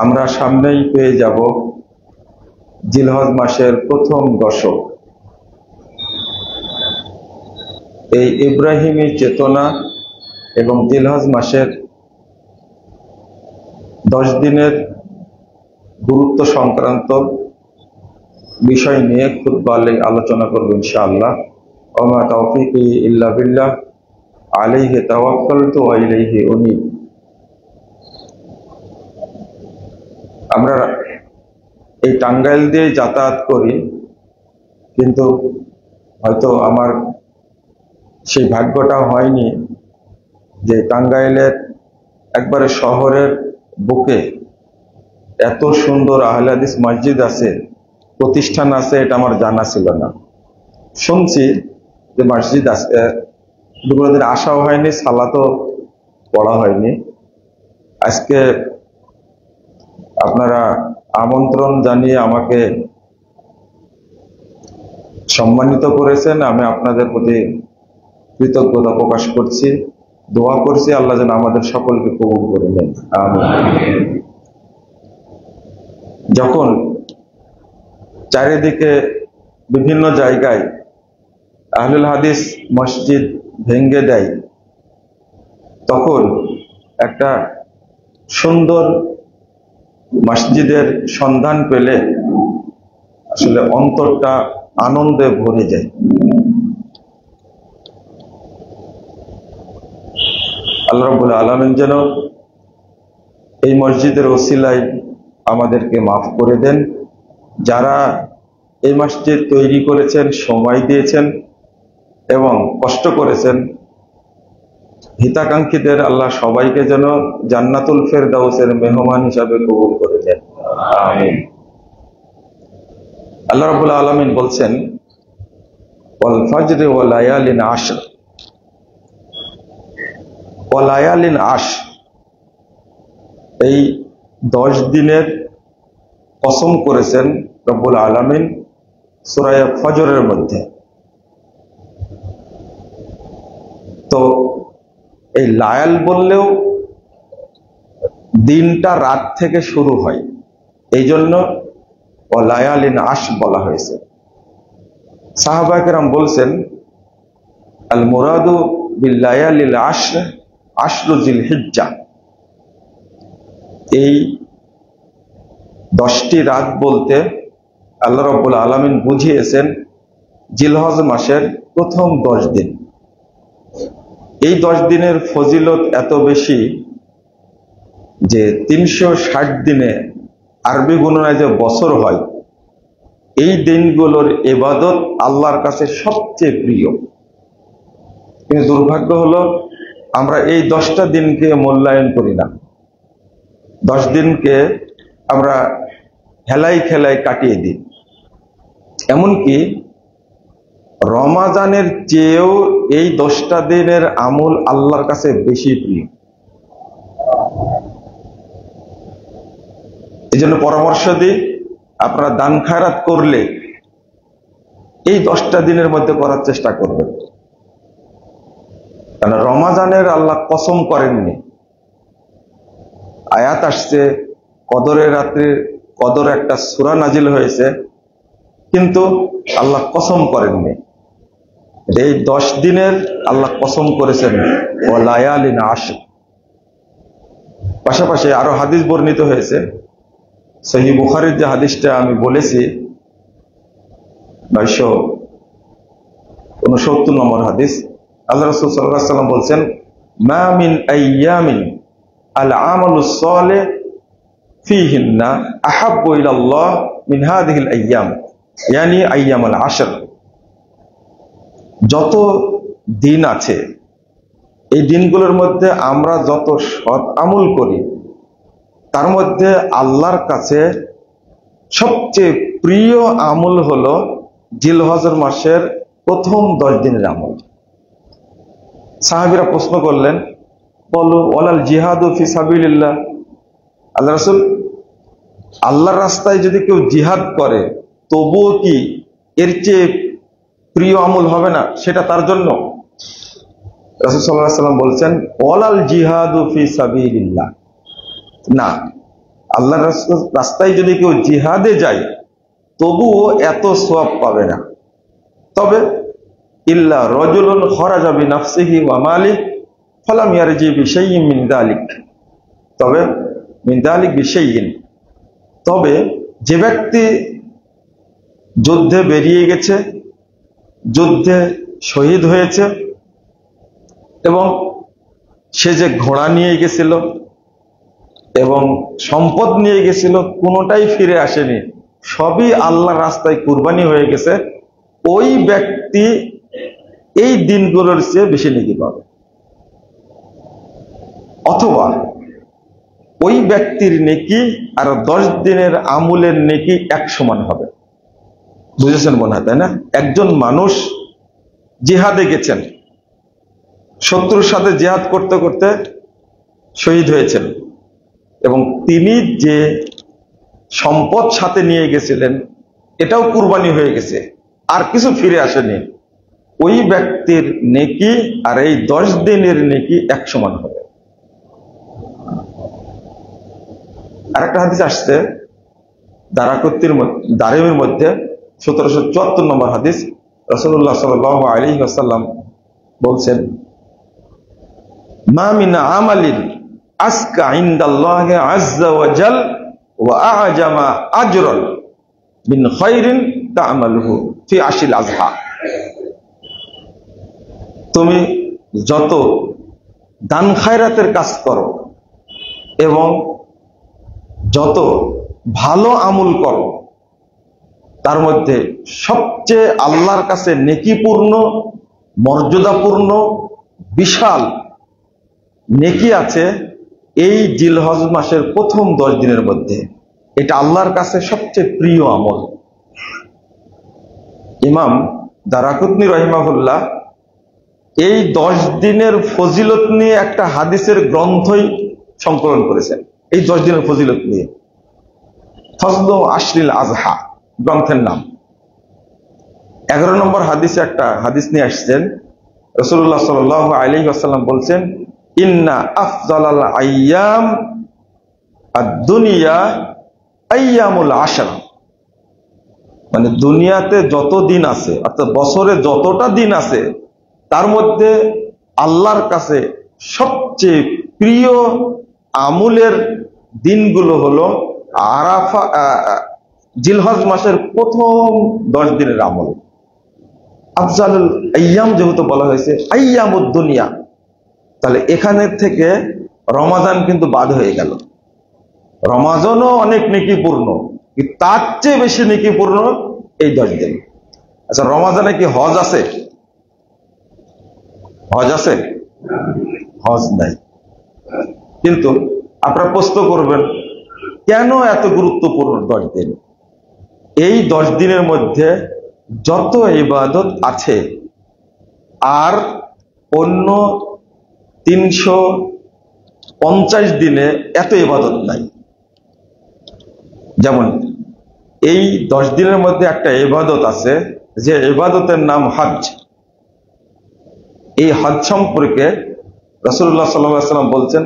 আমরা সামনেই পেয়ে যাব জিলহজ মাসের প্রথম দশক। এই ইব্রাহিমী চেতনা এবং জিলহজ মাসের 10 দিনের গুরুত্ব সংক্রান্ত বিষয় নিয়ে খুতবা আলোচনা করব ইনশাআল্লাহ। ওমা তাওফীকি ইল্লা বিল্লাহ, আলাইহি তাওয়াক্কালতু ওয়া ইলাইহি উনীব। আমরা এই টাঙ্গাইল দিয়ে যাতায়াত করি, কিন্তু হয়তো আমার সেই ভাগ্যটা হয়নি যে টাঙ্গাইলের একবারে শহরের বুকে এত সুন্দর আহলে হাদিস মসজিদ আছে, প্রতিষ্ঠান আছে, এটা আমার জানা ছিল না। শুনছি যে মসজিদ আছে, কোনোদিন আসাও হয়নি, সালাতও পড়া হয়নি। আজকে আপনারা আমন্ত্রণ জানিয়ে আমাকে সম্মানিত করেছেন, আমি আপনাদের প্রতি কৃতজ্ঞতা প্রকাশ করছি, দোয়া করছি আল্লাহ যেন আমাদের সকলকে কবুল করে নেন, আমিন। যখন চারিদিকে বিভিন্ন জায়গায় আহলুল হাদিস মসজিদ ভেঙ্গে দেয়, তখন একটা সুন্দর মসজিদের সন্ধান পেলে আসলে অন্তরটা আনন্দে ভরে যায়। আল্লাহ রাব্বুল আলামিন যেন এই মসজিদের ওসিলায় আমাদেরকে মাফ করে দেন। যারা এই মসজিদ তৈরি করেছেন, সময় দিয়েছেন এবং কষ্ট করেছেন, হিতাকাঙ্ক্ষীদের আল্লাহ সবাইকে যেন জান্নাতুল ফেরদাউসের মেহমান হিসাবে কবুল করে দেন, আমিন। আল্লাহ রাব্বুল আলামিন বলছেন, ওয়াল ফাজরি ওয়া লায়ালিন আশর, ওয়া লায়ালিন আশর, এই 10 দিনের কসম করেছেন রব্বুল আলামিন সূরা ফজরের মধ্যে। তো এই লায়াল বললেও দিনটা রাত থেকে শুরু হয়, এই জন্য ও লায়ালিন আশ বলা হয়েছে। সাহাবায়ে কেরাম বলছেন, আল মুরাদু বিল লায়ালিল আশর আশরু জিল হিজ্জাহ, এই 10টি রাত বলতে আল্লাহ রাব্বুল আলামিন বুঝিয়েছেন জিলহজ মাসের প্রথম 10 দিন। এই 10 দিনের ফজিলত এত বেশি যে 360 দিনে আরবি গণনায় যে বছর হয়, এই দিনগুলোর ইবাদত আল্লাহর কাছে সবচেয়ে প্রিয়। কিন্তু দুর্ভাগ্য হলো আমরা এই 10টা দিনকে মূল্যায়ন করি না। 10 দিনকে আমরা হেলাই খেলাই কাটিয়ে দিই। এমনকি রমাজানের চেয়েও এই 10টা দিনের আমল আল্লাহর কাছে বেশি প্রিয়। এই জন্য পরামর্শ দিই, আপনারা দান খায়রাত করলে এই 10টা দিনের মধ্যে করার চেষ্টা করবেন। কারণ রমাজানের আল্লাহ কসম করেননি। আয়াত আসছে কদরের রাত্রে, কদর একটা সূরা নাজিল হয়েছে, কিন্তু আল্লাহ কসম করেননি। এই 10 দিনের আল্লাহ কসম করেছেন ওয়া লায়ালিন আশর। পাশাপাশি আরো হাদিস বর্ণিত হয়েছে, সহিহ বুখারীর যে হাদিসটা আমি বলেছি 969 নম্বর হাদিস, আল্লাহ রাসূল সাল্লাল্লাহু আলাইহি ওয়াসাল্লাম বলছেন, মা মিন আইয়ামিন আল আমালুস সালিহ ফিহিন্না আহাব্বু ইলাল্লাহ মিন হাযিহিল আইয়াম, ইয়ানি আইয়ামুল আশর। যত দিন আছে এই দিনগুলোর মধ্যে আমরা যত সৎ আমল করি, তার মধ্যে আল্লাহর কাছে সবচেয়ে প্রিয় আমল হলো জিলহজ মাসের প্রথম 10 দিনের আমল। সাহাবীরা প্রশ্ন করলেন, বলো ওয়ালাল জিহাদু ফি সাবিলিল্লাহ, আল্লাহ রাসূল আল্লাহর রাস্তায় যদি কেউ জিহাদ করে তবুও কি এর চেয়ে প্রিয় আমল হবে না সেটা তার জন্য? রাসূল সাল্লাল্লাহু আলাইহি ওয়াসাল্লাম বলছেন, ওয়ালাল জিহাদু ফি সাবিলিল্লাহ, না, আল্লাহর রাস্তায় যদি কেউ জিহাদে যায় তবুও এত সওয়াব পাবে না। তবে ইল্লা রাজুলুন খরাজা বিনাফসিহি ওয়া মালিহি ফালাম ইয়ারজি বিশাইইন মিন যালিক, তবে মিন যালিক বিশাইইন, তবে যে ব্যক্তি যুদ্ধে বেরিয়ে গেছে, যুদ্ধে শহীদ হয়েছে, এবং সে যে ঘোড়া নিয়ে গেছিল এবং সম্পদ নিয়ে গেছিল কোনোটাই ফিরে আসেনি, সবই আল্লাহর রাস্তায় কুরবানি হয়ে গেছে, ওই ব্যক্তি এই দিনগুলোর চেয়ে বেশি নেকি পাবে। অথবা ওই ব্যক্তির নেকি আর 10 দিনের আমলের নেকি এক সমান হবে। বুঝেছেন মনে হয়, তাই না? একজন মানুষ জিহাদে গেছেন, শত্রুর সাথে জিহাদ করতে করতে শহীদ হয়েছেন, এবং তিনি যে সম্পদ সাথে নিয়ে গেছিলেন এটাও কুরবানি হয়ে গেছে, আর কিছু ফিরে আসেনি, ওই ব্যক্তির নেকি আর এই 10 দিনের নেকি এক সমান হবে। আরেকটা হাদিস আসছে দারিমির মধ্যে 1774 নম্বর হাদিস। রাসূলুল্লাহ সাল্লাল্লাহু আলাইহি ওয়াসাল্লাম বলছেন, মা মিন আমালিন আসকা ইনদাল্লাহি আযজা ওয়া জাল ওয়া আ'জামা আজরান মিন খায়রিন তা'মালুহু ফি আশিল আযহা। তুমি যত দান খায়রাতের কাজ করো এবং যত ভালো আমল করো, তার মধ্যে সবচেয়ে আল্লাহর কাছে নেকিপূর্ণ, মর্যাদাপূর্ণ, বিশাল নেকি আছে এই জিলহজ মাসের প্রথম 10 দিনের মধ্যে। এটা আল্লাহর কাছে সবচেয়ে প্রিয় আমল। ইমাম দারাকুতনি রাহিমাহুল্লাহ এই 10 দিনের ফজিলত নিয়ে একটা হাদিসের গ্রন্থই সংকলন করেছেন। এই 10 দিনের ফজিলত নিয়ে ফজলু আশরিল আযহা গ্রন্থের নাম। 11 নম্বর হাদিসে একটা হাদিস নিয়ে আসছেন। রাসূলুল্লাহ সাল্লাল্লাহু আলাইহি ওয়াসাল্লাম বলছেন, ইন্না আফজালাল আইয়াম আদ-দুনিয়া আইয়ামুল আশর, মানে দুনিয়াতে যত দিন আছে, অর্থাৎ বছরে যতটা দিন আছে, তার মধ্যে আল্লাহর কাছে সবচেয়ে প্রিয় আমলের দিনগুলো হলো আরাফা, জিলহজ মাসের প্রথম 10 দিনের আমল। আফজালুল আইয়াম যেহেতু বলা হয়েছে আইয়ামুদ দুনিয়া, তাহলে এখানে থেকে রমাজান কিন্তু বাদ হয়ে গেল। রমাজানও অনেক নেকিপূর্ণ, তার চেয়ে বেশি নেকিপূর্ণ এই 10 দিন। আচ্ছা, রমাজানে কি হজ আছে? হজ আছে? হজ নাই। কিন্তু আপনারা প্রশ্ন করবেন, কেন এত গুরুত্বপূর্ণ 10 দিন? এই 10 দিনের মধ্যে যত ইবাদত আছে আর অন্য 350 দিনে এত ইবাদত নাই। যেমন এই 10 দিনের মধ্যে একটা ইবাদত আছে, যে ইবাদতের নাম হজ। এই হজ সম্পর্কে রাসূলুল্লাহ সাল্লাল্লাহু আলাইহি ওয়াসাল্লাম বলছেন,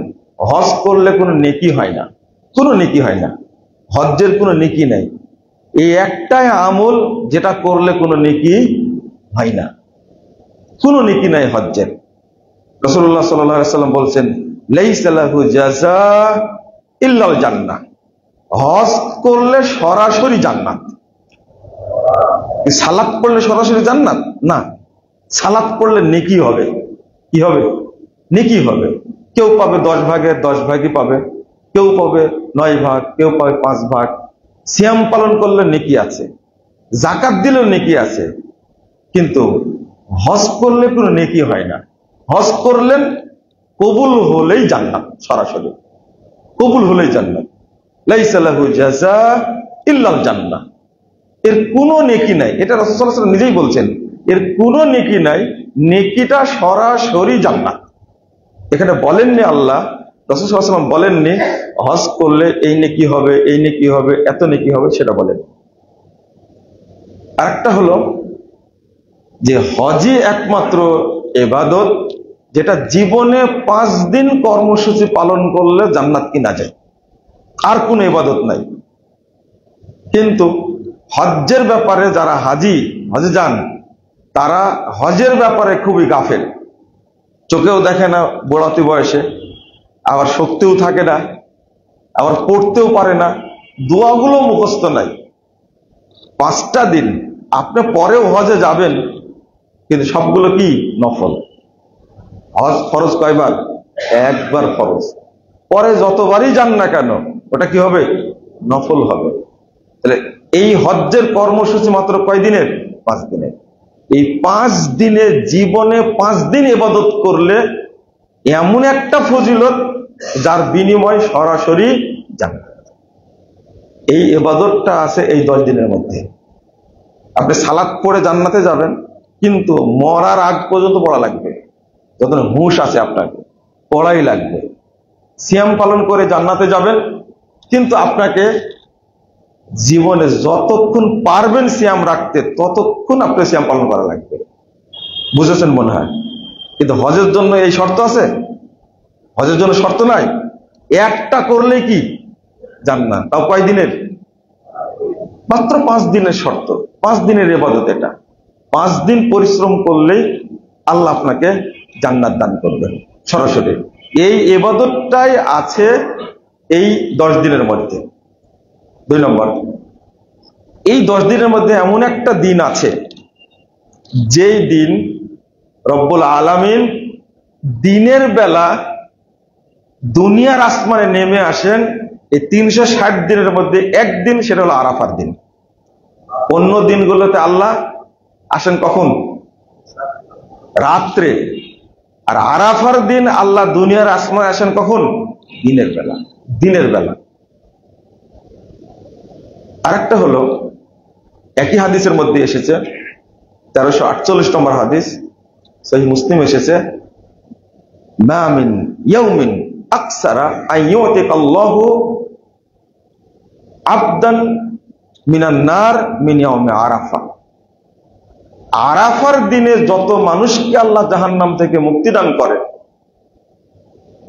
হজ করলে কোনো নেকি হয় না, কোনো নেকি হয় না, হজ্জের কোনো নেকি নাই। এই একটাই আমল যেটা করলে কোনো নেকি হয় না, কোনো নেকি নাই হজ্জের। রাসূলুল্লাহ সাল্লাল্লাহু আলাইহি ওয়াসাল্লাম বলছেন, লাইসা লাহু জাযা ইল্লাল জান্নাহ, হজ করলে সরাসরি জান্নাত। সালাত পড়লে সরাসরি জান্নাত না, সালাত পড়লে নেকি হবে। কি হবে? নেকি হবে। কেউ পাবে 10 ভাগের 10 ভাগই পাবে, কেউ পাবে 9 ভাগ, কেউ পাবে 5 ভাগ। সিয়াম পালন করলে নেকি আছে, যাকাত দিলেও নেকি আছে, কিন্তু হজ করলে কোনো নেকি হয় না। হজ করলেন কবুল হলেই জান্নাত, সরাসরি কবুল হলেই জান্নাত। লাইসা লাহু জাযা ইল্লাল জান্নাহ, এর কোনো নেকি নাই। এটা রাসূল সাল্লাল্লাহু আলাইহি ওয়াসাল্লাম নিজেই বলছেন, এর কোনো নেকি নাই, নেকিটা সরাসরি জান্নাত। এখানে বলেননি আল্লাহ, রাসূল সাল্লাল্লাহু আলাইহি ওয়াসাল্লাম বলেননি হজ করলে এই নেকি হবে, এই নেকি হবে, এত নেকি হবে, সেটা বলেন। আরেকটা হলো যে হজই একমাত্র ইবাদত যেটা জীবনে 5 দিন কর্মসূচি পালন করলে জান্নাত কিনা যায়। আর কোনো ইবাদত নাই। কিন্তু হজ্জের ব্যাপারে যারা হজে যান, তারা হজের ব্যাপারে খুবই গাফেল। চোখেও দেখে না বুড়াতি বয়সে, আবার শক্তিও থাকে না, আবার পড়তেও পারে না, দোয়াগুলো মুখস্থ নাই। 5টা দিন আপনি পরেও হজে যাবেন, কিন্তু সবগুলো কি নফল। হজ ফরজ কয়বার? একবার ফরজ। পরে যতবারই যান না কেন ওটা কি হবে? নফল হবে। তাহলে এই হজ্জের কর্মসূচি মাত্র কয় দিনের? 5 দিনের। এই 5 দিনে জীবনে 5 দিন ইবাদত করলে এমন একটা ফজিলত যার বিনিময় সরাসরি জান্নাত। এই ইবাদতটা আছে এই 10 দিনের মধ্যে। আপনি সালাত পড়ে জান্নাতে যাবেন, কিন্তু মরার আগ পর্যন্ত পড়া লাগবে। যত হুঁশ আছে আপনাকে পড়াই লাগবে। সিয়াম পালন করে জান্নাতে যাবেন, কিন্তু আপনাকে জীবনে যতক্ষণ পারবেন সিয়াম রাখতে ততক্ষণ আপনি সিয়াম পালন করা লাগবে। বুঝেছেন মনে হয়? কিন্তু হজের জন্য এই শর্ত আছে? হজের জন্য শর্ত নাই। একটা করলেই কি জান্নাত। তাও কয় দিনের? মাত্র 5 দিনের শর্ত, 5 দিনের ইবাদত। এটা 5 দিন পরিশ্রম করলেই আল্লাহ আপনাকে জান্নাত দান করবেন সরাসরি। এই ইবাদতটাই আছে এই 10 দিনের মধ্যে। 2 নম্বর, এই 10 দিনের মধ্যে এমন একটা দিন আছে যেই দিন রব্বুল আলামিন দিনের বেলা দুনিয়ার আসমানে নেমে আসেন। এই 360 দিনের মধ্যে একদিন, সেটা হলো আরাফার দিন। অন্য দিনগুলোতে আল্লাহ আসেন কখন? রাত্রে। আর আরাফার দিন আল্লাহ দুনিয়ার আসমানে আসেন কখন? দিনের বেলা। দিনের বেলা। আরেকটা হলো, একই হাদিসের মধ্যে এসেছে, 1348 নম্বর হাদিস, সহিহ মুসলিম এসেছে, মা মিন ইয়াউমিন আকসারা আইয়ুতিকাল্লাহু আবদান মিনান নার মিন ইয়াউমি আরাফা। আরাফার দিনে যত মানুষকে আল্লাহ জাহান্নাম থেকে মুক্তি দান করে,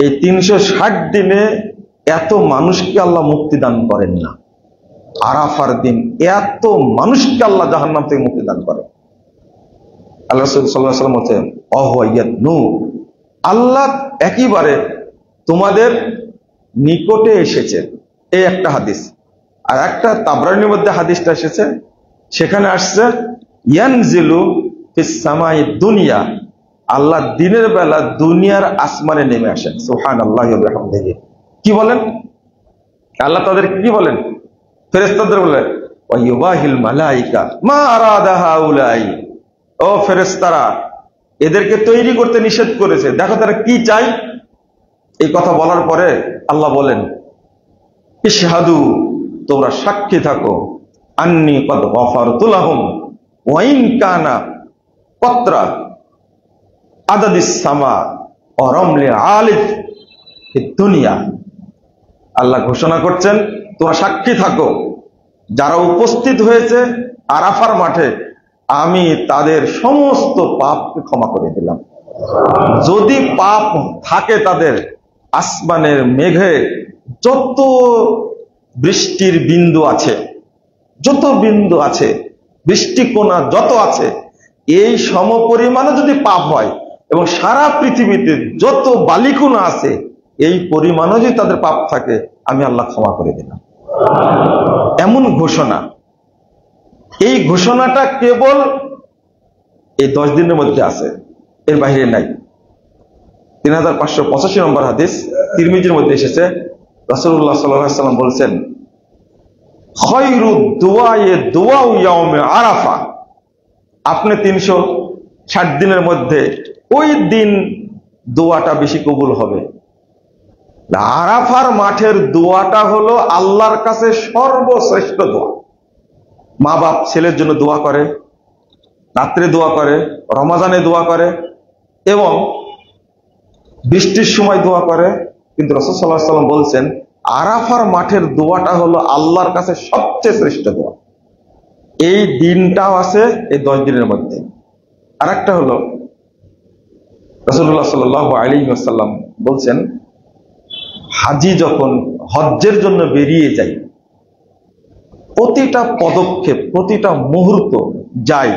এই 360 দিনে এত মানুষকে আল্লাহ মুক্তি দান করেন না। আরাফার দিন এত মানুষকে আল্লাহ জাহান্নাম থেকে মুক্তি দান করে। আল্লাহ রাসূল সাল্লাল্লাহু আলাইহি ওয়াসাল্লাম বলেন, অহওয়ায়াতনু, আল্লাহ একেবারে তোমাদের নিকটে এসেছে। এই একটা হাদিস। আর একটা তাবরানীর মধ্যে হাদিসটা এসেছে, সেখানে আসছে ইয়ানজিলু ফিস সামাই দুনিয়া, আল্লাহ দিনের বেলা দুনিয়ার আসমানে নেমে আসেন। সুবহানাল্লাহি ওয়া বিহামদিহি। কি বলেন? আল্লাহ তাদের কি বলেন? ফেরেশতাদের বলেন, ওয়া ইউবাহিল মালাইকা মা আরাদা হাউলাই, ও ফেরেশতারা, এদেরকে তৈরি করতে নিষেধ করেছে, দেখো তারা কি চাই। এই কথা বলার পরে আল্লাহ বলেন, ইশহাদু, তোমরা সাক্ষী থাকো, আন্নী কদ গফারতু লাহুম ওয়া ইন কানা কতরা আদাদিস সামা ওয়া রামলি আলিফ ফিদ দুনিয়া। আল্লাহ ঘোষণা করছেন, তোমরা সাক্ষী থাকো, যারা উপস্থিত হয়েছে আরাফার মাঠে, আমি তাদের সমস্ত পাপকে ক্ষমা করে দিলাম। যদি পাপ থাকে তাদের, আসমানের মেঘে যত বৃষ্টির বিন্দু আছে, যত বিন্দু আছে, বৃষ্টিকণা যত আছে, এই সমপরিমাণে যদি পাপ হয়, এবং সারা পৃথিবীতে যত বালিকণা আছে এই পরিমাণও যদি তাদের পাপ থাকে, আমি আল্লাহ ক্ষমা করে দিলাম। এমন ঘোষণা। এই ঘোষণাটা কেবল এই 10 দিনের মধ্যে আছে, এর বাইরে নাই। 3585 নম্বর হাদিস তিরমিজির মধ্যে এসেছে, রাসূলুল্লাহ সাল্লাল্লাহু আলাইহি ওয়াসাল্লাম বলেছেন, খায়রুদ দুআয়ে দুআউ ইয়াউমে আরাফা। আপনি 360 দিনের মধ্যে ওই দিন দোয়াটা বেশি কবুল হবে। আরাফার মাঠের দোয়াটা হলো আল্লাহর কাছে সর্বশ্রেষ্ঠ দোয়া। মা বাপ ছেলের জন্য দোয়া করে, রাত্রে দোয়া করে, রমজানে দোয়া করে, এবং বৃষ্টির সময় দোয়া করে। কিন্তু রাসূল সাল্লাল্লাহু আলাইহি ওয়াসাল্লাম বলছেন, আরাফার মাঠের দোয়াটা হলো আল্লাহর কাছে সবচেয়ে শ্রেষ্ঠ দোয়া। এই দিনটাও আছে এই 10 দিনের মধ্যে। আর একটা হলো, রাসূলুল্লাহ সাল্লাল্লাহু আলাইহি ওয়াসাল্লাম বলছেন, হাজি যখন হজ্জের জন্য বেরিয়ে যাই, প্রতিটা পদক্ষেপ, প্রতিটা মুহূর্ত যাই,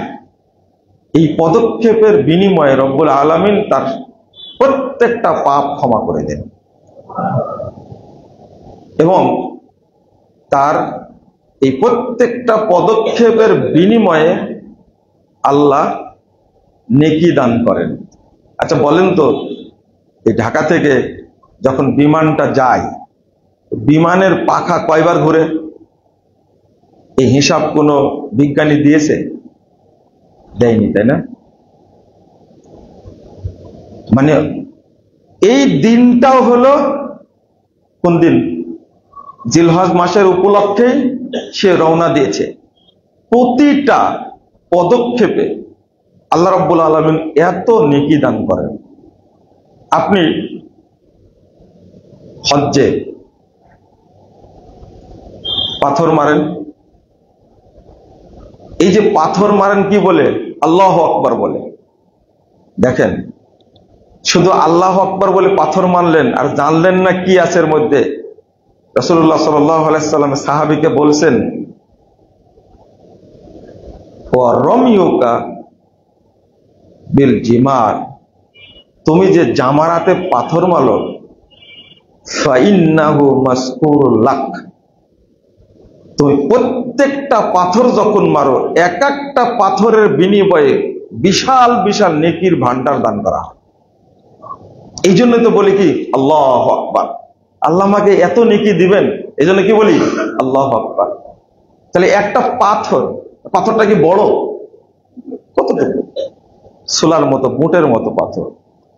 এই পদক্ষেপের বিনিময়ে রব্বুল আলামিন তার প্রত্যেকটা পাপ ক্ষমা করে দেন এবং তার এই প্রত্যেকটা পদক্ষেপের বিনিময়ে আল্লাহ নেকি দান করেন। আচ্ছা বলেন তো, এই ঢাকা থেকে যখন বিমানটা যায়, বিমানের পাখা কয়বার ঘুরে? এই হিসাব কোনো বিজ্ঞানী দিয়েছে? দেয়নি, তাই না? মানে এই দিনটাও হলো কোন দিন? জিলহজ মাসের উপলক্ষে সে রওনা দিয়েছে। প্রতিটা পদক্ষেপে আল্লাহ রাব্বুল আলামিন এত নেকি দান করেন। আপনি হজ্জে পাথর মারেন, এই যে পাথর মারেন কি বলে? আল্লাহু আকবার বলে। দেখেন, শুধু আল্লাহু আকবার বলে পাথর মারলেন আর জানলেন না কি আছে এর মধ্যে। রাসূলুল্লাহ সাল্লাল্লাহু আলাইহি সাল্লাম সাহাবীকে বলছেন, ওয়া রামিয়ুকা বিল জিমার, তুমি যে জামারাতে পাথর মারো, ফাইন্নাহু মাসকুরুল লাক, তুমি প্রত্যেকটা পাথর যখন মারো, এক একটা পাথরের বিনিময়ে বিশাল বিশাল নেকির ভান্ডার দান করা হয়। এই জন্য তো বলি কি আল্লাহু আকবার, আল্লাহ আমাকে এত নেকি দিবেন, এই জন্য কি বলি আল্লাহু আকবার। তাহলে একটা পাথর, পাথরটা কি বড়? কতটুকু? সোলার মতো, বুটের মতো পাথর।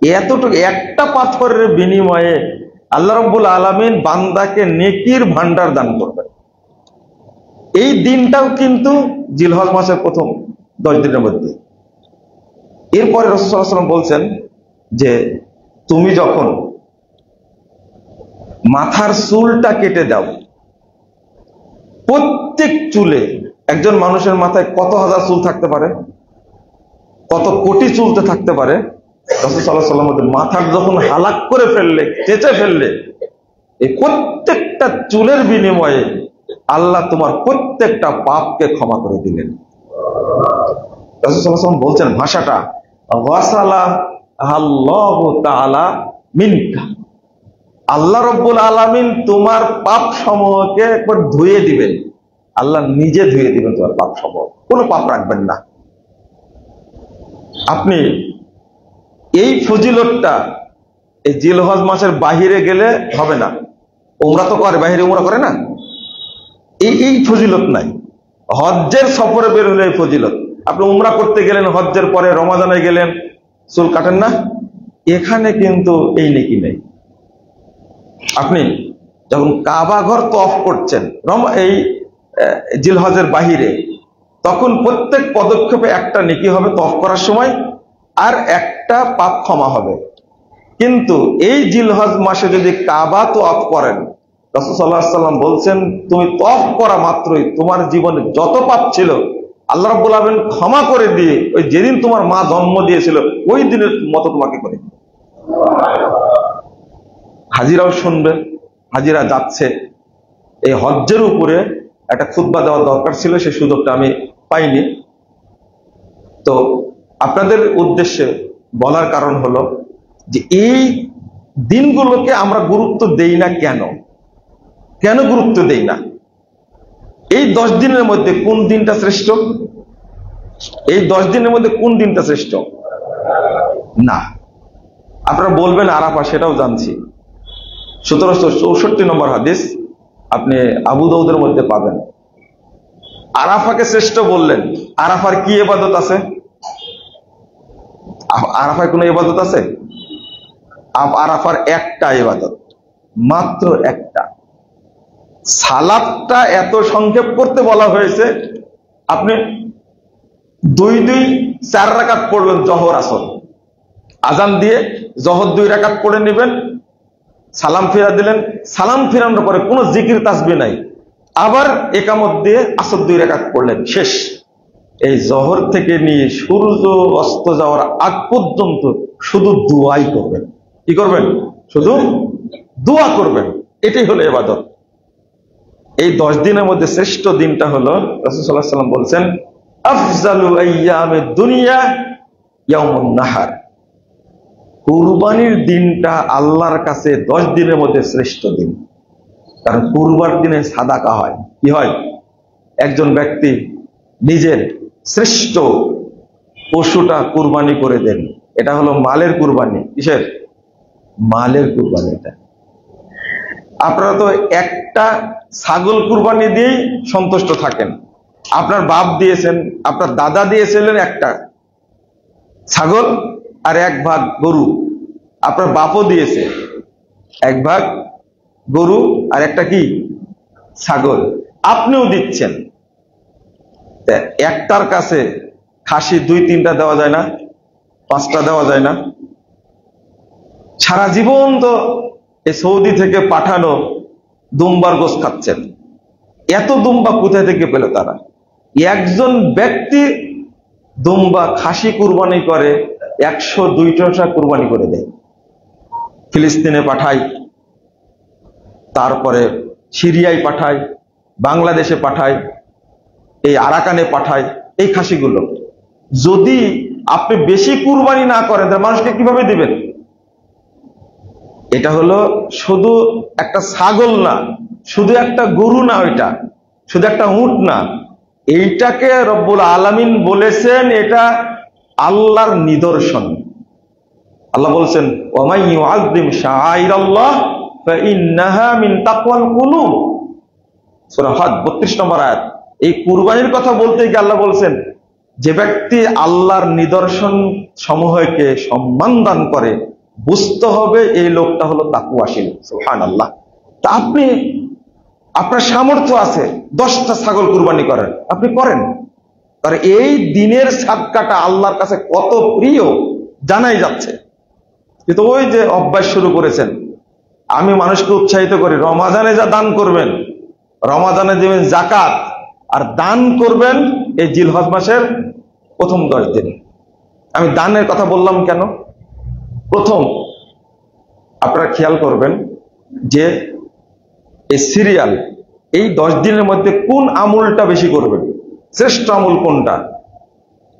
এতটুকু একটা পাথরের বিনিময়ে আল্লাহ রাব্বুল আলামিন বান্দাকে নেকির ভান্ডার দান করবেন। এই দিনটাও কিন্তু জিলহজ মাসের প্রথম 10 দিনের মধ্যে। এরপরে রাসূল সাল্লাল্লাহু আলাইহি ওয়াসাল্লাম বলছেন যে তুমি যখন মাথার চুলটা কেটে দাও, প্রত্যেক চুলে, একজন মানুষের মাথায় কত হাজার চুল থাকতে পারে, কত কোটি চুলতে থাকতে পারে। রাসূল সাল্লাল্লাহু আলাইহি ওয়াসাল্লাম মাথার যখন হালাক করে ফেললে, কেটে ফেললে, এই প্রত্যেকটা চুলের বিনিময়ে আল্লাহ তোমার প্রত্যেকটা পাপকে ক্ষমা করে দিলেন। রাসূল সাল্লাল্লাহু আলাইহি ওয়াসাল্লাম বলছেন ভাষাটা, ওয়াসালা আল্লাহু তাআলা মিনকা, আল্লাহ রাব্বুল আলামিন তোমার পাপ সমূহকে একবার ধুয়ে দিবেন। আল্লাহ নিজে ধুয়ে দিবেন তোমার পাপ সমূহ, কোনো পাপ রাখবেন না। আপনি এই ফজিলতটা এই জিলহজ মাসের বাহিরে গেলে হবে না। উমরা তো করে, বাহিরে উমরা করে না, এই ফজিলত নাই। হজ্জের সফরে বের হলে এই ফজিলত। আপনি উমরা করতে গেলেন, হজ্জের পরে রমাদানে গেলেন, চুল কাটেন না, এখানে কিন্তু এই নেকি নেই। আপনি যখন কাবা ঘর তওয়াফ করছেন এই জিলহজের বাহিরে, তখন প্রত্যেক পদক্ষেপে একটা নেকি হবে তওয়াফ করার সময়, আর একটা পাপ ক্ষমা হবে। কিন্তু এই জিলহজ মাসে যদি কাবা তওয়াফ করেন, রাসূল সাল্লাল্লাহু আলাইহি ওয়াসাল্লাম বলছেন তুমি তওয়াফ করা মাত্রই তোমার জীবনে যত পাপ ছিল আল্লাহ রাব্বুল আলামিন ক্ষমা করে দিয়ে ওই যেদিন তোমার মা জন্ম দিয়েছিল ওই দিনের মতো তোমাকে করে দিবে। হাজিরাও শুনবে, হাজিরা যাচ্ছে। এই হজ্জের উপরে একটা খুতবা দেওয়ার দরকার ছিল, সেই সুযোগটা আমি পাইনি। তো আপনাদের উদ্দেশ্যে বলার কারণ হলো যে এই দিনগুলোকে আমরা গুরুত্ব দেই না। কেন গুরুত্ব দেই না? এই 10 দিনের মধ্যে কোন দিনটা শ্রেষ্ঠ? এই 10 দিনের মধ্যে কোন দিনটা শ্রেষ্ঠ? না। আপনারা বলবেন আরাফা, সেটাও জানছি। 1764 নম্বর হাদিস আপনি আবু দাউদের মধ্যে পাবেন। আরাফাকে শ্রেষ্ঠ বললেন। আরাফার কি ইবাদত আছে? আরাফায় কোনো ইবাদত আছে? আরাফার একটা ইবাদত, মাত্র একটা। সালাতটা এত সংক্ষেপ করতে বলা হয়েছে, আপনি 2-4 রাকাত পড়লেন, জহর আসর, আজান দিয়ে জহর 2 রাকাত পড়ে নেবেন, সালাম ফিরা দিলেন, সালাম ফিরানোর পরে কোনো জিকির তাসবিহ নাই, আবার একামত দিয়ে আসর 2 রাকাত পড়লেন, শেষ। এই জহর থেকে নিয়ে সূর্য অস্ত যাওয়ার আগ পর্যন্ত শুধু দোয়াই করবেন। কি করবেন? শুধু দোয়া করবেন। এটাই হলো ইবাদত। এই 10 দিনের মধ্যে শ্রেষ্ঠ দিনটা হলো, রাসূল সাল্লাল্লাহু আলাইহি ওয়াসাল্লাম বলছেন আফজালু আইয়ামিদ দুনিয়া ইয়াউমুন নাহার। কুরবানির দিনটা আল্লাহর কাছে 10 দিনের মধ্যে শ্রেষ্ঠ দিন। কারণ কুরবানির দিনে সাদাকা হয়। কি হয়? একজন ব্যক্তি নিজের শ্রেষ্ঠ পশুটা কুরবানি করে দেন। এটা হলো মালের কুরবানি। কিসের? মালের কুরবানি। এটা আপনারা তো একটা ছাগল কুরবানি দিয়েই সন্তুষ্ট থাকেন। আপনার বাপ দিয়েছেন, আপনার দাদা দিয়েছিলেন একটা ছাগল আর 1 ভাগ গরু। আপনার বাপও দিয়েছে 1 ভাগ গরু আর একটা কি ছাগল, আপনিও দিচ্ছেন। একটার কাছে খাসি 2-3টা দেওয়া যায় না? 5টা দেওয়া যায় না? সারা জীবন তো এই সৌদি থেকে পাঠানো দুম্বার গোশত খাচ্ছেন। এত দুম্বা কোথায় থেকে পেল তারা? একজন ব্যক্তি দুম্বা খাসি কুরবানি করে 100-200টা কুরবানি করে দেয়। ফিলিস্তিনে পাঠায়, তারপরে সিরিয়ায় পাঠায়, বাংলাদেশে পাঠায়, এই আরাকানে পাঠায় এই খাসিগুলো। যদি আপনি বেশি কুরবানি না করেন তাহলে মানুষকে কিভাবে দিবেন? এটা হলো শুধু একটা ছাগল না, শুধু একটা গরু না, ওইটা শুধু একটা উট না, এইটাকে রব্বুল আলামিন বলেছেন এটা আল্লাহর নিদর্শন। আল্লাহ বলছেন ওয়ামাই ইউআযযিম শাআইরাল্লাহ ফাইন্নাহা মিন তাকওয়াল কুলুব, সূরা হজ 32 নম্বর আয়াত। এই কুরবানির কথা বলতে গিয়ে আল্লাহ বলছেন যে ব্যক্তি আল্লাহর নিদর্শন সমূহকে সম্মান দান করে, বুঝতে হবে এই লোকটা হলো তাকওয়াশীল। সুবহানাল্লাহ। তা আপনি, আপনার সামর্থ্য আছে 10টা ছাগল কুরবানি করেন, আপনি করেন। কারণ এই দিনের সাদকাটা আল্লাহর কাছে কত প্রিয় জানাই যাচ্ছে। কিন্তু ওই যে অভ্যাস শুরু করেছেন, আমি মানুষকে উৎসাহিত করি রমাজানে যা দান করবেন, রমাজানে দেবেন যাকাত, আর দান করবেন এই জিলহজ মাসের প্রথম 10 দিন। আমি দানের কথা বললাম কেন? প্রথম আপনারা খেয়াল করবেন যে এই সিরিয়াল এই 10 দিনের মধ্যে কোন আমলটা বেশি করবেন? শ্রেষ্ঠ আমল কোনটা?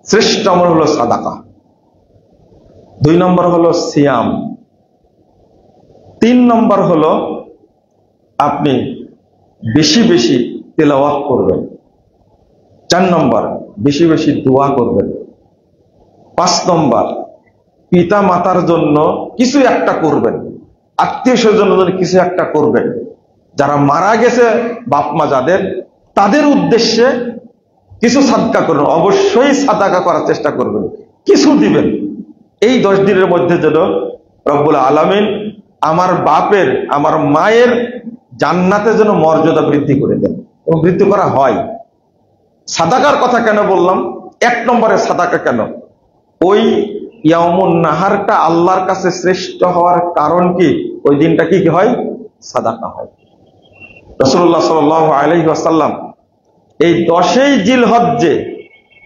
শ্রেষ্ঠ আমল হলো সাদাকা, 2 নম্বর হলো সিয়াম, 3 নম্বর হলো আপনি বেশি বেশি তেলাওয়াত করবেন, 4 নম্বর বেশি বেশি দোয়া করবেন, 5 নম্বর পিতা মাতার জন্য কিছু একটা করবেন, আত্মীয় স্বজনের জন্য কিছু একটা করবেন, যারা মারা গেছে বাপ মা যাদের, তাদের উদ্দেশ্যে কিছু সাদকা করবেন, অবশ্যই সাদাকা করার চেষ্টা করবেন, কিছু দিবেন। এই 10 দিনের মধ্যে যেন রব্বুল আলামিন আমার বাপের, আমার মায়ের জান্নাতে যেন মর্যাদা বৃদ্ধি করে দেন, এবং বৃদ্ধি করা হয়। সাদাকার কথা কেন বললাম? 1 নম্বরে সাদাকা কেন? ওই ইয়াউমুন নাহারটা আল্লাহর কাছে শ্রেষ্ঠ হওয়ার কারণ কি? ওই দিনটা কি হয়? সাদাকা হয়। রাসূলুল্লাহ সাল্লাল্লাহু আলাইহি ওয়াসাল্লাম এই 10ই জিলহজ্জে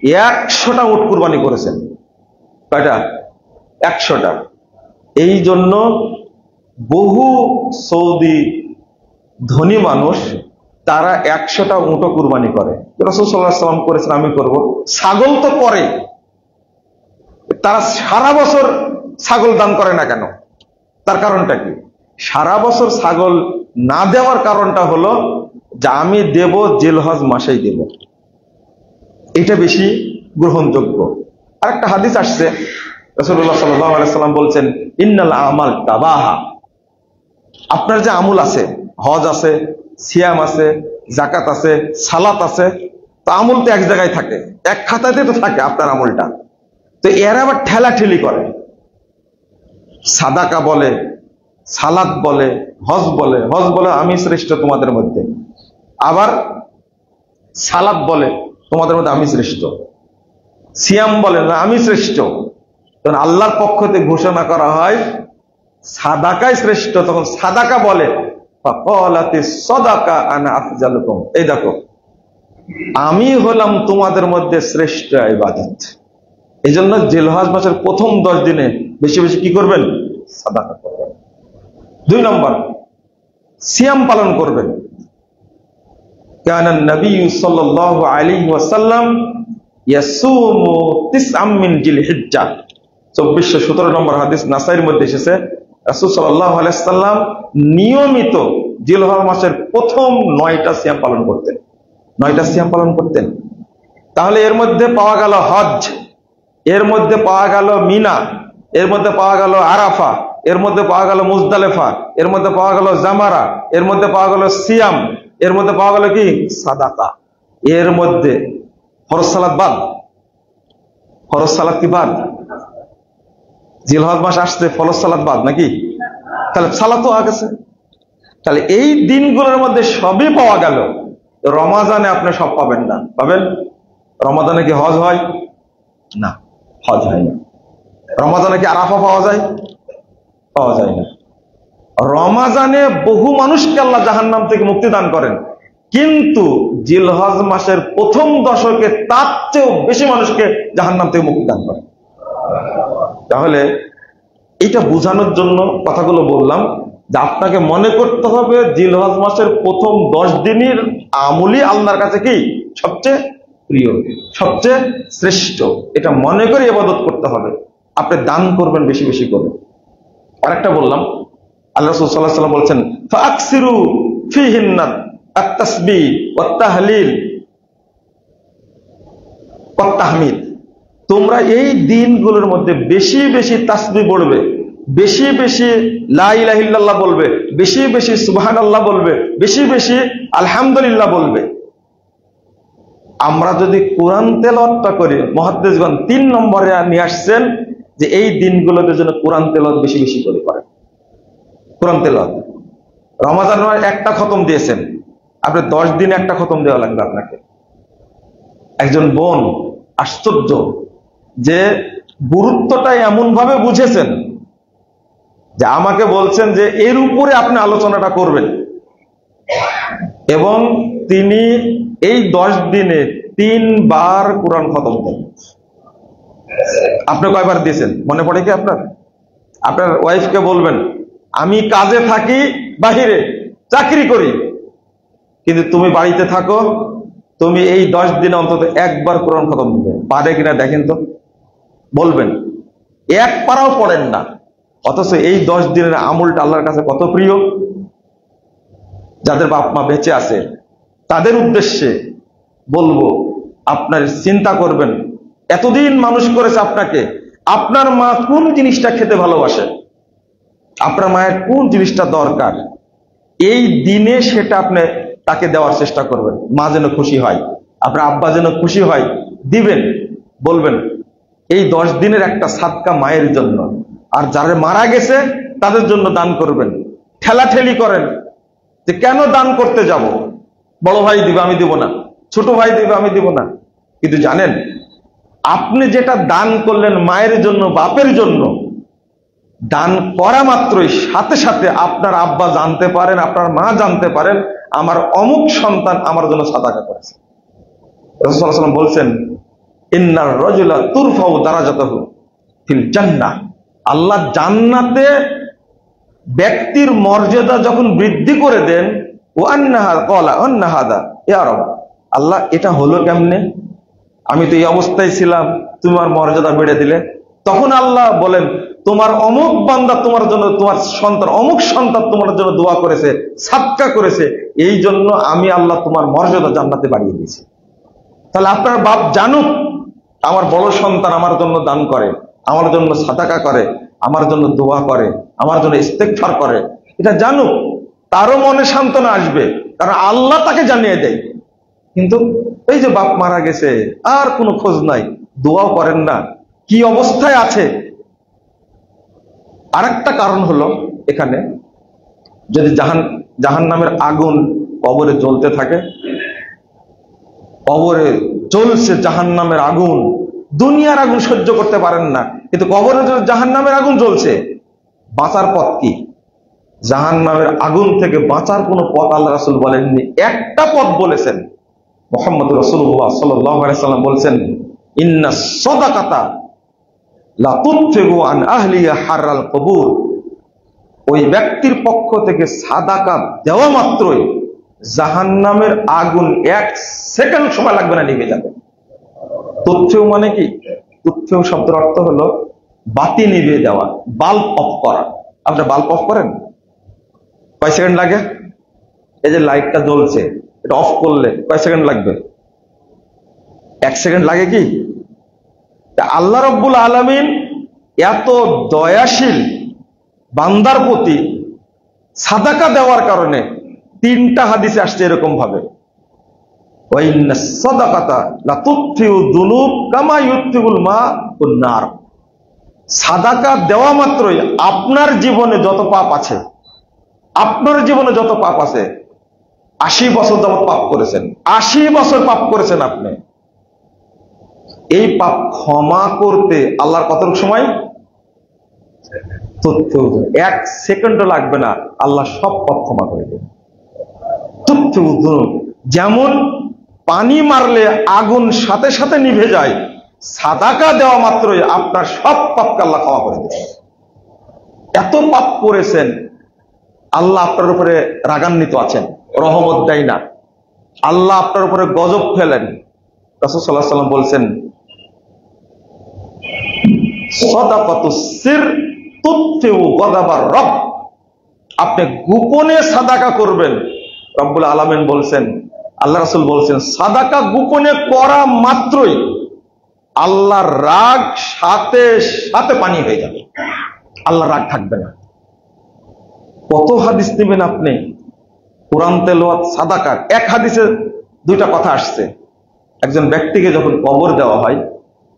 100টা উট কুরবানি করেছেন। কয়টা? 100টা। এই জন্য বহু সৌদি ধনী মানুষ তারা 100টা উটও কুরবানি করে। রাসূল সাল্লাল্লাহু আলাইহি ওয়াসাল্লাম করেছেন, আমি করব। ছাগল তো করে, তারা সারা বছর ছাগল দান করে না কেন? তার কারণটা কি? সারা বছর ছাগল না দেওয়ার কারণটা হলো যে আমি দেব জিলহজ মাসেই দেব, এটা বেশি গ্রহণযোগ্য। আরেকটা হাদিস আসছে, রাসূলুল্লাহ সাল্লাল্লাহু আলাইহি ওয়াসাল্লাম বলছেন ইন্নাল আমাল তাবাহা, আপনার যে আমল আছে, হজ আছে, সিয়াম আছে, যাকাত আছে, সালাত আছে, তো আমল তো এক জায়গায় থাকে, এক খাতাতে তো থাকে আপনার আমলটা। তো এরা আবার ঠেলাঠেলি করে, সাদাকা বলে, সালাত বলে, হজ বলে, হজ বলে আমি শ্রেষ্ঠ তোমাদের মধ্যে, আবার সালাত বলে তোমাদের মধ্যে আমি শ্রেষ্ঠ, সিয়াম বলে না আমি শ্রেষ্ঠ। তখন আল্লাহর পক্ষ থেকে ঘোষণা করা হয় সাদাকাই শ্রেষ্ঠ, তখন সাদাকা বলে ফাকালাতিস সাদাকা আনা আফজালুকুম, এই দেখো আমি হলাম তোমাদের মধ্যে শ্রেষ্ঠ ইবাদত। এই জন্য জিলহজ মাসের প্রথম 10 দিনে বেশি বেশি কি করবেন? সাদাকা করবেন। 2 নম্বর সিয়াম পালন করবেন। কানা নবী সাল্লাল্লাহু আলাইহি ওয়াসাল্লাম ইয়াসুমু তিসআম মিন জিলহিজ্জাহ, 2417 নম্বর হাদিস নাসাইর মধ্যে এসেছে, রাসূল সাল্লাল্লাহু আলাইহি ওয়াসাল্লাম নিয়মিত জিলহজ মাসের প্রথম 9টা সিয়াম পালন করতেন। 9টা সিয়াম পালন করতেন। তাহলে এর মধ্যে পাওয়া গেল হজ, এর মধ্যে পাওয়া গেল মিনা, এর মধ্যে পাওয়া গেল আরাফা, এর মধ্যে পাওয়া গেল মুজদালেফা, এর মধ্যে পাওয়া গেল জামারা, এর মধ্যে পাওয়া গেল সিয়াম, এর মধ্যে পাওয়া গেল কি সাদাকা। এর মধ্যে ফরজ সালাত বাদ। ফরজ সালাত কি বাদ? জিলহজ মাস আসছে, ফরজ সালাত বাদ নাকি? তাহলে সালাতও আগেছে। তাহলে এই দিনগুলোর মধ্যে সবই পাওয়া গেল। রমাজানে আপনি সব পাবেন না। পাবেন? রমাজানে কি হজ হয়? না, হজ হয় না। রমাজানে কি আরাফা পাওয়া যায়? পাওয়া যায় না। রমাজানে বহু মানুষকে আল্লাহ জাহান্নাম থেকে মুক্তি দান করেন, কিন্তু জিলহজ মাসের প্রথম দশকে তার চেয়েও বেশি মানুষকে জাহান্নাম থেকে মুক্তি দান করেন। তাহলে এটা বোঝানোর জন্য কথাগুলো বললাম যে আপনাকে মনে করতে হবে জিলহজ মাসের প্রথম 10 দিনের আমলই আল্লাহর কাছে কি সবচেয়ে প্রিয়, সবচেয়ে শ্রেষ্ঠ। এটা মনে করে ইবাদত করতে হবে। আপনি দান করবেন, বেশি বেশি করবেন। আরেকটা বললাম, আল্লাহ রাসূল সাল্লাল্লাহু আলাইহি ওয়াসাল্লাম বলছেন ফাকসিরু ফিহিন্না আত-তাসবিহ ওয়াত তাহলিল ওয়াত তাহমিদ। তোমরা এই দিনগুলোর মধ্যে বেশি বেশি তাসবিহ পড়বে, বেশি বেশি লা ইলাহা ইল্লাল্লাহ বলবে, বেশি বেশি সুবহানাল্লাহ বলবে, বেশি বেশি আলহামদুলিল্লাহ বলবে। আমরা যদি কোরআন তেলাওয়াতটা করি, মুহাদ্দিসগণ 3 নম্বরে নিয়ে আসছেন যে এই দিনগুলোতে যেন কোরআন তেলাওয়াত বেশি বেশি করে করেন। কোরআন তেলাওয়াত রমাজান একটা খতম দিয়েছেন, আপনি 10 দিনে একটা খতম দেওয়া লাগবে আপনাকে। একজন বোন আশ্চর্য যে গুরুত্বটা এমন ভাবে বুঝেছেন যে আমাকে বলছেন যে এর উপরে আপনি আলোচনাটা করবেন, এবং তিনি এই 10 দিনে 3 বার কোরআন খতম দেন। আপনি কয়বার দিয়েছেন মনে পড়ে কি আপনার? আপনার ওয়াইফকে বলবেন আমি কাজে থাকি, বাহিরে চাকরি করি, কিন্তু তুমি বাড়িতে থাকো, তুমি এই 10 দিনে অন্তত একবার কোরআন খতম দিবে। পারে কিনা দেখেন তো। বলবেন এক পারাও পড়েন না, অথচ এই 10 দিনের আমলটা আল্লাহর কাছে কত প্রিয়। যাদের বাপ মা বেঁচে আছে তাদের উদ্দেশ্যে বলবো, আপনার চিন্তা করবেন, এতদিন মানুষ করেছে আপনাকে, আপনার মা কোন জিনিসটা খেতে ভালোবাসে, আপনার মায়ের কোন জিনিসটা দরকার, এই দিনে সেটা আপনি তাকে দেওয়ার চেষ্টা করবেন। মা যেন খুশি হয়, আপনার আব্বা যেন খুশি হয়, দিবেন। বলবেন এই 10 দিনের একটা সাদকা মায়ের জন্য, আর যারা মারা গেছে তাদের জন্য দান করবেন। ঠেলাঠেলি করেন যে কেন দান করতে যাব, বড় ভাই দিবে আমি দিব না, ছোট ভাই দিবে আমি দিব না। কিন্তু জানেন, আপনি যেটা দান করলেন মায়ের জন্য, বাপের জন্য, দান করা মাত্রই সাথে সাথে আপনার আব্বা জানতে পারেন, আপনার মা জানতে পারেন আমার অমুক সন্তান আমার জন্য সাদাকা করেছে। রাসূল সাল্লাল্লাহু আলাইহি ওয়াসাল্লাম বলছেন ইন্নার রাজুলা তুরফাউ দারাজাতুহু ফিল জান্নাহ। আল্লাহ জান্নাতে ব্যক্তির মর্যাদা যখন বৃদ্ধি করে দেন, ওয়ান্নাহা ক্বালা ওয়ান্নাহাদা ইয়া রাব, আল্লাহ এটা হলো কেমনে? আমি তো এই অবস্থায় ছিলাম, তুমি আমার মর্যাদা বেড়ে দিলে। তখন আল্লাহ বলেন তোমার অমুক বান্দা তোমার জন্য, তোমার সন্তান অমুক সন্তান তোমার জন্য দোয়া করেছে, সাদকা করেছে, এই জন্য আমি আল্লাহ তোমার মর্যাদা জান্নাতে বাড়িয়ে দিয়েছি। তাহলে আপনার বাপ জানুক আমার বড় সন্তান আমার জন্য দান করে, আমার জন্য সাদাকা করে, আমার জন্য দোয়া করে, আমার জন্য ইস্তেগফার করে, এটা জানুক, তারও মনে সান্ত্বনা আসবে, কারণ আল্লাহ তাকে জানিয়ে দেয়। কিন্তু এই যে বাপ মারা গেছে আর কোনো খোঁজ নাই, দোয়াও করেন না, কি অবস্থায় আছে। আরেকটা কারণ হলো, এখানে যদি জাহান্নামের আগুন কবরে জ্বলতে থাকে, কবরে জ্বলছে জাহান্নামের আগুন, দুনিয়ার আগুন সহ্য করতে পারেন না, কিন্তু কবরে জাহান্নামের আগুন জ্বলছে, বাঁচার পথ কি? জাহান্নামের আগুন থেকে বাঁচার কোনো পথ আল্লাহ রাসূল বলেননি, একটা পথ বলেছেন। মুহাম্মদ রাসূলুল্লাহ সাল্লাল্লাহু আলাইহি ওয়াসাল্লাম বলছেন ইন্নাস সাদাকাতা লা তুতফিউ আন আহলিহা হাররাল কবুর। ওই ব্যক্তির পক্ষ থেকে সাদাকা দেওয়া মাত্রই জাহান্নামের আগুন 1 সেকেন্ড সময় লাগবে না, নিভে যাবে। তুৎফেউ মানে কি? তুৎফেউ শব্দের অর্থ হলো বাতি নিভে যাওয়া, বাল্ব অফ করা। আপনি বাল্ব অফ করেন, কয় সেকেন্ড লাগে? এই যে লাইটটা জ্বলছে, এটা অফ করলে কয় সেকেন্ড লাগবে? 1 সেকেন্ড লাগে কি? আল্লাহ রাব্বুল আলামিন এত দয়াশীল বান্দার প্রতি, সাদাকা দেওয়ার কারণে 3টা হাদিসে আসছে এরকম ভাবে, ওয়াইন্নাস সাদাকাতা লাতুতফিউ যুনুব কামা ইউতফিউল মাউন নার। সাদাকা দেওয়া মাত্রই আপনার জীবনে যত পাপ আছে, আপনার জীবনে যত পাপ আছে, 80 বছর যাবত পাপ করেছেন, 80 বছর পাপ করেছেন আপনি, এই পাপ ক্ষমা করতে আল্লাহর কতটুকু সময়? 1 সেকেন্ডও লাগবে না, আল্লাহ সব পাপ ক্ষমা করে দেবে। যেমন পানি মারলে আগুন সাথে সাথে নিভে যায়, সাদাকা দেওয়া মাত্রই আপনার সব পাপকে আল্লাহ ক্ষমা করে দেবে। এত পাপ করেছেন, আল্লাহ আপনার উপরে রাগান্বিত আছেন, রহমত দেয় না, আল্লাহ আপনার উপরে গজব ফেলেন। রাসূল সাল্লাল্লাহু আলাইহি ওয়াসাল্লাম বলছেন, সাদাকাতুস সির তুতফিউ গযাবার রব। আপনি গোপনে সাদাকা করবেন, রব্বুল আলামিন বলছেন, আল্লাহ রাসূল বলছেন, সাদাকা গোপনে করা মাত্রই আল্লাহর রাগ সাথে সাথে পানি হয়ে যাবে, আল্লাহর রাগ থাকবে না। কত হাদিস নেবেন আপনি? কোরআন তেলাওয়াত, সাদাকার। এক হাদিসে 2টা কথা আসছে। একজন ব্যক্তিকে যখন কবর দেওয়া হয়,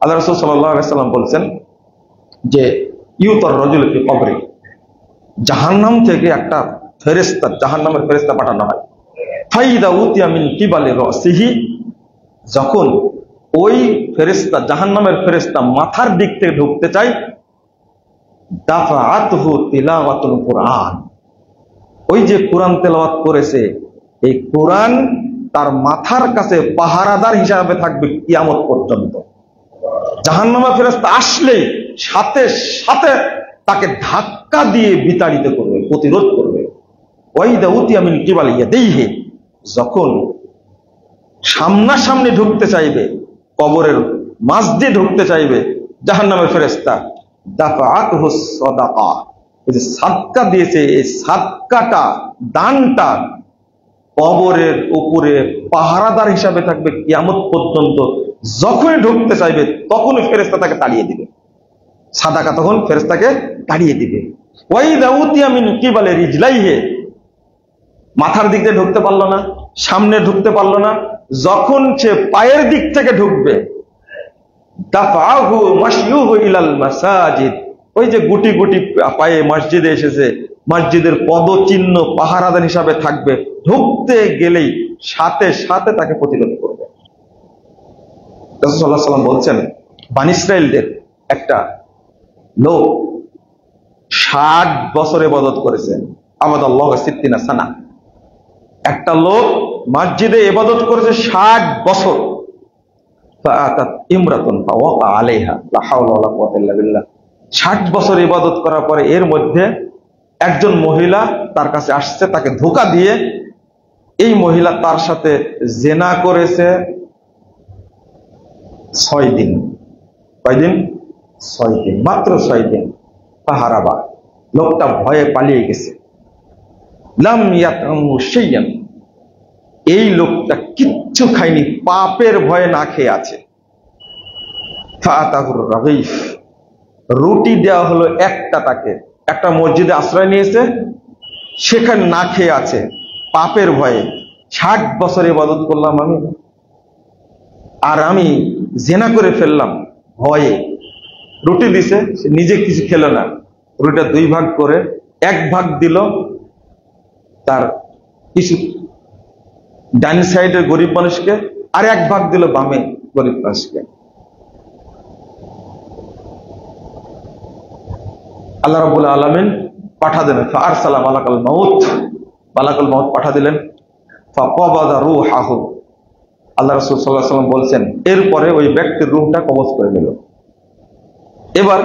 আল্লাহ রাসূল সাল্লাল্লাহু আলাইহি ওয়াসাল্লাম বলছেন যে ইউতার রাজুল ফি কবরি, জাহান্নাম থেকে একটা ফেরেশতা, জাহান্নামের ফেরেশতা পাঠানো হয়। ফাইদা উতিয়া মিন কিবালি রাসিহি, যখন ওই ফেরেশতা, জাহান্নামের ফেরেশতা মাথার দিক থেকে ঢুকতে চায়, দাফাআতহু তিলাওয়াতুল কুরআন, ওই যে কোরআন তেলাওয়াত করেছে, এই কোরআন তার মাথার কাছে পাহারাদার হিসাবে থাকবে কিয়ামত পর্যন্ত। জাহান্নামের ফেরেশতা আসলেই সাথে সাথে তাকে ধাক্কা দিয়ে বিতাড়িত করবে, প্রতিরোধ করবে। ওয়াইদা উতিয়া মিন কিবালি ইয়াদাইহি, যখন সামনাসামনি ঢুকতে চাইবে, কবরের মাঝ দিয়ে ঢুকতে চাইবে জাহান্নামের ফেরেশতা, দাফাআতহু সাদাকা, এই যে সাদকা দিয়েছে, এই সাদকাটা, দানটা কবরের উপরে পাহারাদার হিসাবে থাকবে কিয়ামত পর্যন্ত। যখনই ঢুকতে চাইবে তখনই ফেরেশতা তাকে তাড়িয়ে দিবে, সাদাকা তখন ফেরেশতাকে তাড়িয়ে দিবে। ওয়াইদা উতিয়া মিন কিবালি রিজলাইহি, মাথার দিক দিয়ে ঢুকতে পারলো না, সামনে ঢুকতে পারলো না, যখন সে পায়ের দিক থেকে ঢুকবে, দাফাহু মাশয়ুহু ইলাল মাসাজিদ, ওই যে গুটি গুটি পায়ে মসজিদে এসেছে, মসজিদের পদচিহ্ন পাহারাদার হিসাবে থাকবে, ঢুকতে গেলেই সাথে সাথে তাকে প্রতিরোধ করবে। রাসূল সাল্লাল্লাহু আলাইহি ওয়াসাল্লাম বলছেন, বনী ইসরাইলদের একটা লোক 60 বছর ইবাদত করেছে, আবাদাল্লাহু সিত্তিনা সানা। একটা লোক মসজিদে ইবাদত করেছে 60 বছর। ফাআতাত ইমরাতুন ফাওয়াকা আলাইহা, লা হাওলা ওয়ালা কুওয়াতা ইল্লা বিল্লাহ। 60 বছর ইবাদত করার পরে এর মধ্যে একজন মহিলা তার কাছে আসছে, তাকে ধোঁকা দিয়ে এই মহিলা তার সাথে জিনা করেছে 6 দিন। কয়দিন? 6 দিন, মাত্র 6 দিন। ফাহারাবা, লোকটা ভয়ে পালিয়ে গেছে। লাম ইয়াতামু শাইয়ান, এই লোকটা কিচ্ছু খায়নি, পাপের ভয়ে না খেয়ে আছে। ফাআতাহুর রাগীফ, রুটি দেওয়া হলো একটা, তাকে একটা মসজিদে আশ্রয় নিয়েছে, সেখানে না খেয়ে আছে পাপের ভয়ে। 60 বছর ইবাদত করলাম আমি, আর আমি জিনা করে ফেললাম ভয়ে। রুটি দিছে, সে নিজে কিছু খেলো না, রুটিটা 2 ভাগ করে 1 ভাগ দিল তার কিছু ডান সাইডের গরিব মানুষকে, আর 1 ভাগ দিল বামে গরিব মানুষকে। আল্লাহ রাব্বুল আলামিন পাঠা দিলেন, ফাআরসালা মালাকাল মাউত, মালাকুল মাউত পাঠা দিলেন। ফাকাবাদা রূহাহু, আল্লাহ রাসূল সাল্লাল্লাহু আলাইহি ওয়াসাল্লাম বলছেন, এরপরে ওই ব্যক্তির রূহটা কবজ করে নিল। এবার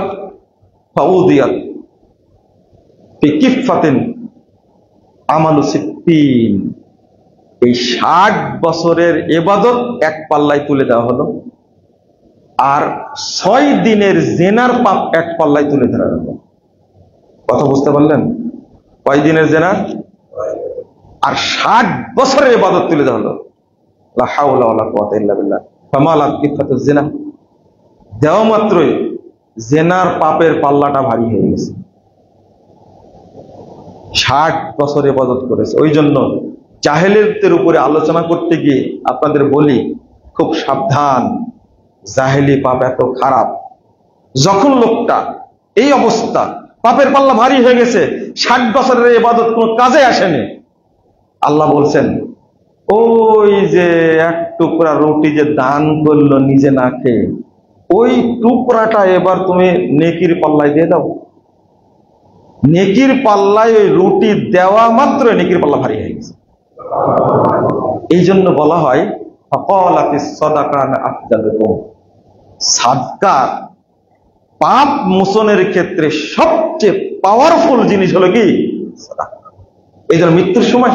ফাউদিয়াত ফি কিফাতিন আমালু সিত্তিন, এই 60 বছরের ইবাদত এক পাল্লায় তুলে দেওয়া হলো, আর 6 দিনের জেনার পাপ এক পাল্লায় তুলে ধরা হলো। কথা বুঝতে পারলেন? কয় দিনের জেনার আর 60 বছরের ইবাদত তুলে দেওয়া হলো। লা হাওলা ওয়ালা কুওয়াতা ইল্লা বিল্লাহ। ফামালাত কিফাতুজ জিনা, দেওয়া মাত্রই জেনার পাপের পাল্লাটা ভারী হয়ে গেছে। 60 বছর ইবাদত করেছে। ওই জন্য জাহেলিয়তের উপরে আলোচনা করতে গিয়ে আপনাদের বলি, খুব সাবধান, জাহেলি পাপ এত খারাপ। যখন লোকটা এই অবস্থা, পাপের পাল্লা ভারী হয়ে গেছে, 60 বছরের ইবাদত কোনো কাজে আসেনি, আল্লাহ বলছেন ওই যে এক টুকরা রুটি যে দান করলো নিজে না খেয়ে, ওই টুকরাটা এবার তুমি নেকির পাল্লায় দিয়ে দাও। নেকির পাল্লায় ওই রুটি দেওয়া মাত্র নেকির পাল্লা ভারী হয়ে গেছে। এই জন্য বলা হয় সাদকার পাপ মোচনের ক্ষেত্রে সবচেয়ে পাওয়ারফুল জিনিস হলো কি? এই জন্য মৃত্যুর সময়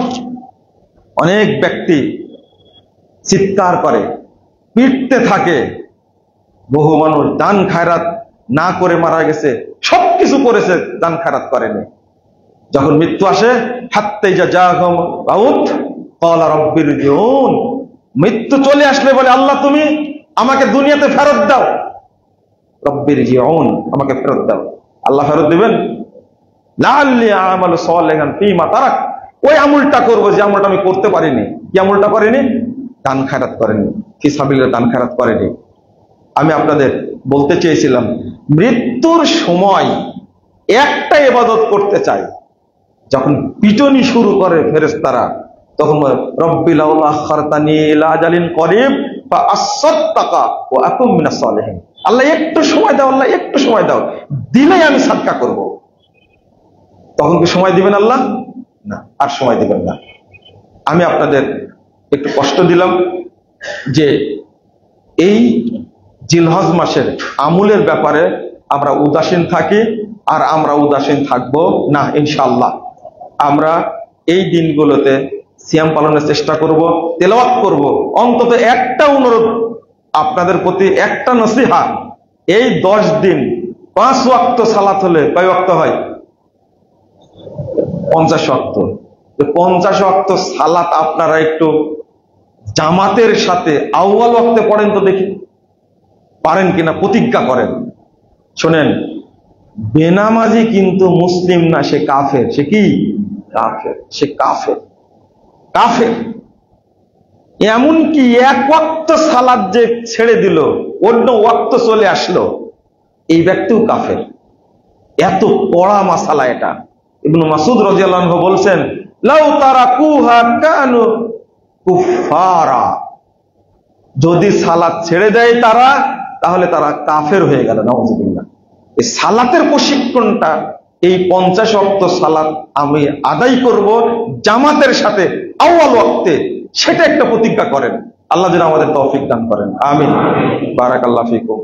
অনেক ব্যক্তি চিৎকার করে, পিটতে থাকে, বহু মানুষ দান খায়রাত না করে মারা গেছে, সবকিছু করেছে, দান খায়রাত করেনি। যখন মৃত্যু আসে, মৃত্যু চলে আসলে বলে আল্লাহ তুমি আমাকে দুনিয়াতে ফেরত দাও, রব্বির জিউন, আমাকে ফেরত দাও। আল্লাহ ফেরত দিবেন, লাআল্লি আমালু সালিহান ফীমা তারাক, ওই আমলটা করবো যে আমলটা আমি করতে পারিনি। কি আমলটা করেনি? দান খায়রাত করেনি, ফি সাবিলিল্লাহ দান খায়রাত করেনি। আমি আপনাদের বলতে চেয়েছিলাম, মৃত্যুর সময় একটা ইবাদত করতে চাই, যখন পিটনি শুরু করে ফেরেশতারা, তখন রব্বি লাউলা আখখারতানি ইলা আজালিন করিব ফাআসাদদাকা ওয়া আকুম মিনাস সালিহিন। আল্লাহ একটু সময় দাও, আল্লাহ একটু সময় দাও, দিলেই আমি সাদকা করব। তখন কি সময় দিবেন আল্লাহ? না, আর সময় দিবেন না। আমি আপনাদের একটু কষ্ট দিলাম যে এই জিলহজ মাসের আমলের ব্যাপারে আমরা উদাসীন থাকি, আর আমরা উদাসীন থাকবো না ইনশাআল্লাহ। আমরা এই দিনগুলোতে সিয়াম পালনের চেষ্টা করব, তেলাওয়াত করব। অন্তত একটা অনুরোধ আপনাদের প্রতি, একটা নসিহা, এই 10 দিন 5 ওয়াক্ত সালাত হলে কয় ওয়াক্ত হয়? 50 ওয়াক্ত। 50 ওয়াক্ত সালাত আপনারা একটু জামাতের সাথে আউয়াল ওয়াক্তে পড়েন তো দেখি, পারেন কিনা প্রতিজ্ঞা করেন। শোনেন, বেনামাজি কিন্তু মুসলিম না, সে কাফের। সে কি? কাফের। সে কাফের, কাফের। এমনকি এক ওয়াক্ত সালাত যে ছেড়ে দিল, অন্য ওয়াক্ত চলে আসলো, এই ব্যক্তিও কাফের। এত কড়া মাসালা এটা। ইবনে মাসউদ রাদিয়াল্লাহু আনহু বলছেন, লাউ তারাকুহা কানু কুফারা, যদি সালাত ছেড়ে দেয় তারা, তাহলে তারা কাফের হয়ে গেল। নাউযুবিল্লাহ। এই সালাতের প্রশিক্ষণটা, এই 50 ওয়াক্ত সালাত আমি আদায় করব জামাতের সাথে আউয়াল ওয়াক্তে, সেটা একটা প্রতিজ্ঞা করেন। আল্লাহ যেন আমাদের তৌফিক দান করেন। আমিন। বারাকাল্লাহু ফিকুম।